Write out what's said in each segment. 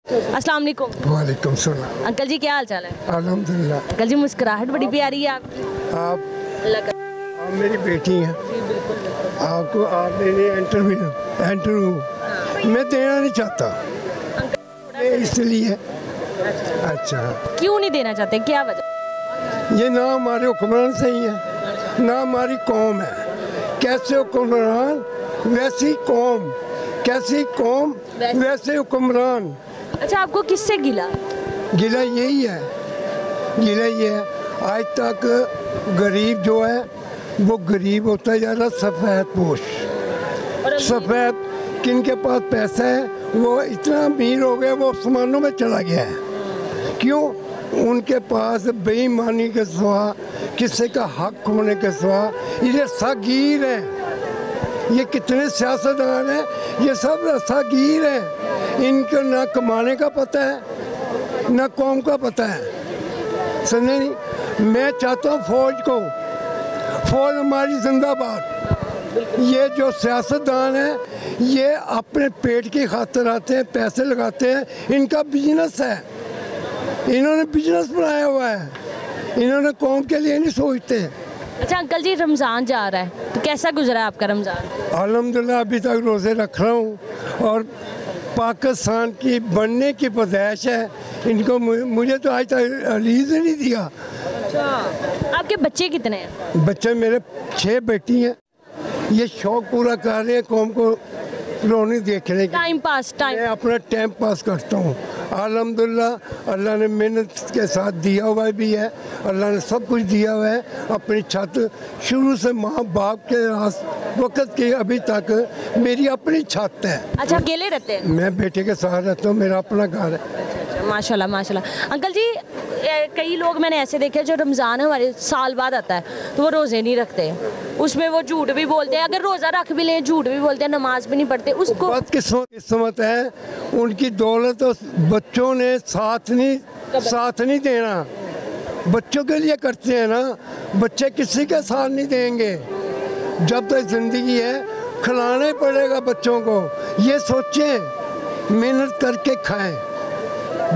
अस्सलाम वालेकुम। वालेकुम सलाम। अंकल जी क्या हाल चाल है? अल्हम्दुलिल्लाह। अंकल जी मुस्कुराहट बड़ी प्यारी है आपकी। आप अल्लाह का मेरी बेटी हैं। आपको आप मेरे इंटरव्यू मैं देना नहीं चाहता इसलिए। अच्छा, क्यों नहीं देना चाहते, क्या वजह? ये ना हमारे हुक्मरान सही है ना हमारी कौम है। कैसे हुक्मरान वैसी कौम, कैसी कौम वैसे हुक्मरान। अच्छा, आपको किससे गिला? गिला यही है, गिला ये है आज तक गरीब जो है वो गरीब होता जा रहा, सफ़ेद पोश। सफ़ेद किन के पास पैसा है वो इतना अमीर हो गया वो आसमानों में चला गया है। क्यों? उनके पास बेईमानी के सिवा किसी का हक होने के सिवा ये रसागीर है। ये कितने सियासतदान हैं, ये सब रसागीर हैं। इनको ना कमाने का पता है ना कौम का पता है। समझे नहीं? मैं चाहता हूँ फौज हमारी जिंदाबाद। ये जो सियासतदान हैं ये अपने पेट की खातिर आते हैं, पैसे लगाते हैं, इनका बिजनेस है। इन्होंने बिजनेस बनाया हुआ है, इन्होंने कौम के लिए नहीं सोचते। अच्छा अंकल जी, रमज़ान जा रहा है तो कैसा गुजरा है आपका रमज़ान? अल्हम्दुलिल्लाह अभी तक रोज़े रख रहा हूँ और पाकिस्तान की बनने की पैदाइश है। इनको मुझे तो आज तक रिलीज नहीं दिया। अच्छा, आपके बच्चे कितने हैं? बच्चे मेरे 6 बेटी हैं। ये शौक पूरा कर रहे हैं कौम को रोनी देखने की। टाइम पास मैं अपना टाइम पास करता हूँ। अल्हम्दुलिल्लाह अल्लाह ने मेहनत के साथ दिया हुआ भी है, अल्लाह ने सब कुछ दिया हुआ है। अपनी छत शुरू से माँ बाप के वक़्त के अभी तक मेरी अपनी छत है। अच्छा, अकेले रहते हैं? मैं बेटे के साथ रहता हूँ, मेरा अपना घर है। माशाल्लाह माशाल्लाह। अंकल जी कई लोग मैंने ऐसे देखे जो रमज़ान हमारे साल बाद आता है तो वो रोज़े नहीं रखते, उसमें वो झूठ भी बोलते हैं, अगर रोज़ा रख भी लें झूठ भी बोलते हैं, नमाज भी नहीं पढ़ते। उसको बहुत किस्मत है उनकी दौलत तो बच्चों ने साथ नहीं देना। बच्चों के लिए करते हैं ना, बच्चे किसी के साथ नहीं देंगे। जब तक जिंदगी है खिलाना ही पड़ेगा बच्चों को। ये सोचें, मेहनत करके खाएं,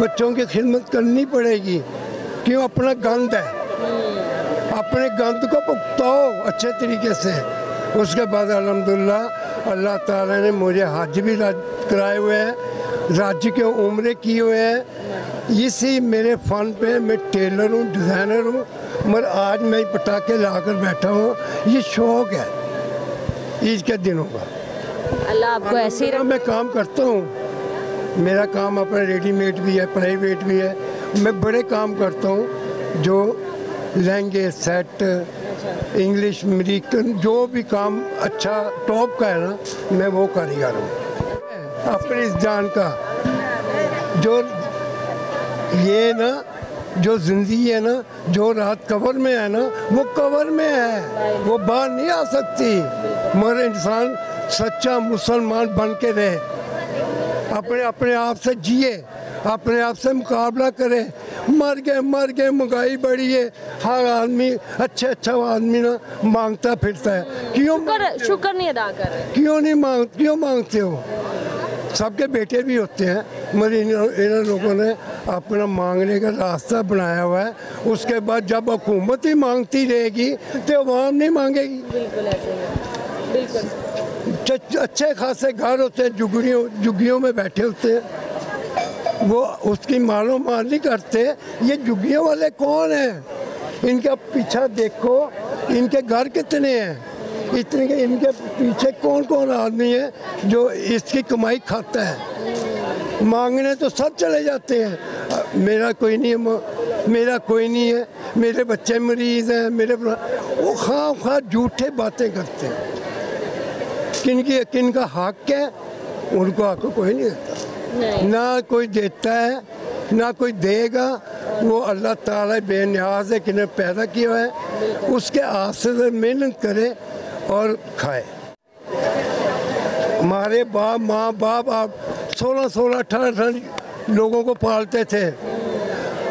बच्चों की खिदमत करनी पड़ेगी। क्यों? अपना गंद है, अपने गंद को भुगताओ अच्छे तरीके से। उसके बाद अल्हम्दुलिल्लाह अल्लाह ताला ने मुझे हज भी कराए हुए हैं, राज्य के उम्रे किए हुए हैं। इसी मेरे फ़न पे मैं टेलर हूँ, डिज़ाइनर हूँ, मगर आज मैं पटाखे लाकर बैठा हूँ। ये शौक़ है ईद के दिनों का। अल्लाह आपको ऐसे ही मैं काम करता हूँ। मेरा काम अपना रेडीमेड भी है, प्राइवेट भी है। मैं बड़े काम करता हूँ जो लहंगे सेट, इंग्लिश अमेरिकन, जो भी काम अच्छा टॉप का है ना, मैं वो कारीगर हूँ। अपनी इस जान का जो ये ना जो जिंदगी है ना, जो रात कब्र में है ना वो कब्र में है, वो बाहर नहीं आ सकती। मगर इंसान सच्चा मुसलमान बन के रहे, अपने आप से जिए, अपने आप से मुकाबला करे। मर गए महंगाई बढ़ी है, हर आदमी अच्छा आदमी ना मांगता फिरता है। क्यों शुक्र नहीं अदा कर रहे? क्यों मांगते हो? सबके बेटे भी होते हैं, मगर इन लोगों ने अपना मांगने का रास्ता बनाया हुआ है। उसके बाद जब हुकूमत ही मांगती रहेगी तो अवाम नहीं मांगेगी। बिल्कुल ऐसे ही, बिल्कुल। अच्छे खासे घर होते हैं, झुग्गियों में बैठे होते हैं, वो उसकी मालो मार नहीं करते। ये झुग्गियों वाले कौन हैं? इनका पीछा देखो, इनके घर कितने हैं, इतने के इनके पीछे कौन आदमी है जो इसकी कमाई खाता है। मांगने तो सब चले जाते हैं, मेरा कोई नहीं है, मेरे बच्चे मरीज हैं, वो खा झूठे बातें करते हैं। किनका हक है? उनको हक कोई नहीं देता, ना कोई देता है ना कोई देगा। वो अल्लाह ताला बेनियाज़ है, किन्हें पैदा किया है, उसके हाथ से मेहनत करे और खाए। हमारे माँ बाप आप 16 18 लोगों को पालते थे।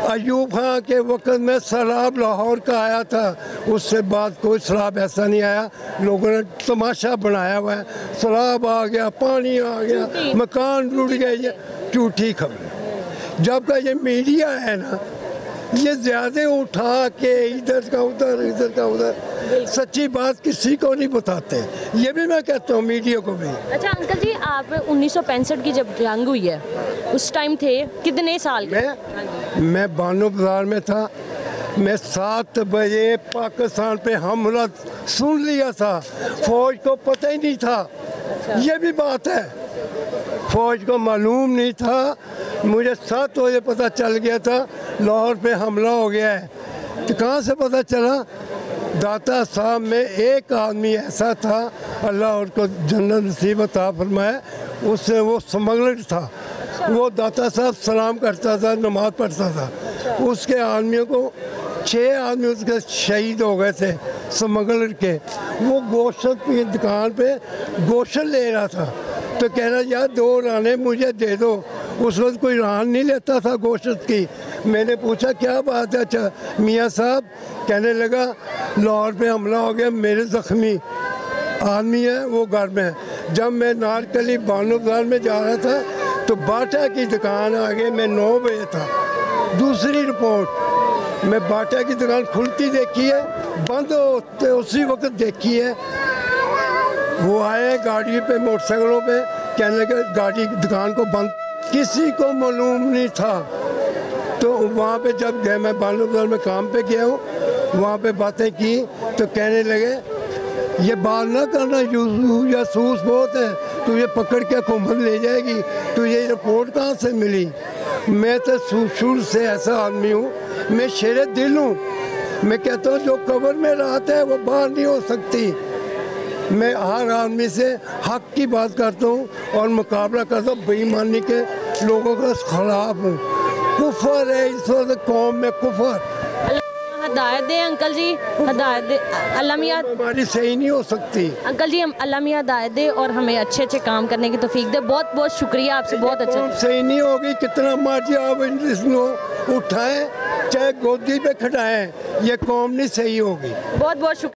अयूब खान के वक़्त में सैलाब लाहौर का आया था, उससे बाद कोई सैलाब ऐसा नहीं आया। लोगों ने तमाशा बनाया हुआ है, सैलाब आ गया, पानी आ गया, मकान टूट गए। ये झूठी खबर। जब का ये मीडिया है ना, ये ज़्यादा उठा के इधर का उधर, सच्ची बात किसी को नहीं बताते। ये भी मैं कहता हूँ मीडिया को भी। अच्छा अंकल जी, आप 1965 की जब जंग हुई है उस टाइम थे कितने साल के? मैं बानो बाजार में था। मैं 7 बजे पाकिस्तान पे हमला सुन लिया था, फौज को पता ही नहीं था। ये भी बात है, फौज को मालूम नहीं था। मुझे 7 बजे पता चल गया था लाहौर पे हमला हो गया है। तो कहाँ से पता चला? दाता साहब में एक आदमी ऐसा था, अल्लाह उसको जन्नत नसीब अता फरमाए, उससे वो स्मगलर था। वो दाता साहब सलाम करता था, नमाज पढ़ता था। उसके आदमियों को 6 आदमी उसके शहीद हो गए थे स्मगलर के। वो गोश्त की दुकान पे गोश्त ले रहा था, तो कह रहा यार 2 रानें मुझे दे दो। उस वक्त कोई रान नहीं लेता था गोश्त की। मैंने पूछा क्या बात है? अच्छा मियाँ साहब, कहने लगा लाहौर पे हमला हो गया, मेरे ज़ख्मी आदमी है वो घर में है। जब मैं नारकली बानो बाजार में जा रहा था तो बाटा की दुकान आगे मैं 9 बजे था। दूसरी रिपोर्ट, मैं बाटा की दुकान खुलती देखी है, बंद होते उसी वक्त देखी है। वो आए गाड़ी पे, मोटरसाइकिलों पे, कहने लगे गाड़ी दुकान को बंद। किसी को मालूम नहीं था। तो वहाँ पे जब गए, मैं बानो बाजार में काम पे गया हूँ, वहाँ पे बातें की तो कहने लगे ये बात ना करना, जासूस बहुत है, तुझे पकड़ के हुकूमत ले जाएगी। तुझे रिपोर्ट कहाँ से मिली? मैं तो शुरू से ऐसा आदमी हूँ, मैं शेरे दिल हूँ। मैं कहता हूँ जो कब्र में रात है वो बाहर नहीं हो सकती। मैं हर आदमी से हक की बात करता हूँ और मुकाबला करता हूँ, बेईमानी के लोगों के खिलाफ हूँ। कुफर है इस वक्त कौम में, कुफर। हदायत दे अंकल जी, हदायत दे। अल्लाह मियाँ हमारी सही नहीं हो सकती। अंकल जी, हम अल्लाह मियाँ हदायत दे और हमें अच्छे अच्छे काम करने की तौफीक दे। बहुत बहुत शुक्रिया आपसे, बहुत अच्छा। सही नहीं होगी, कितना मर्जी आप इसको उठाएं चाहे गोदी पे खटाएं, ये कौम नहीं सही होगी। बहुत बहुत शुक्रिया।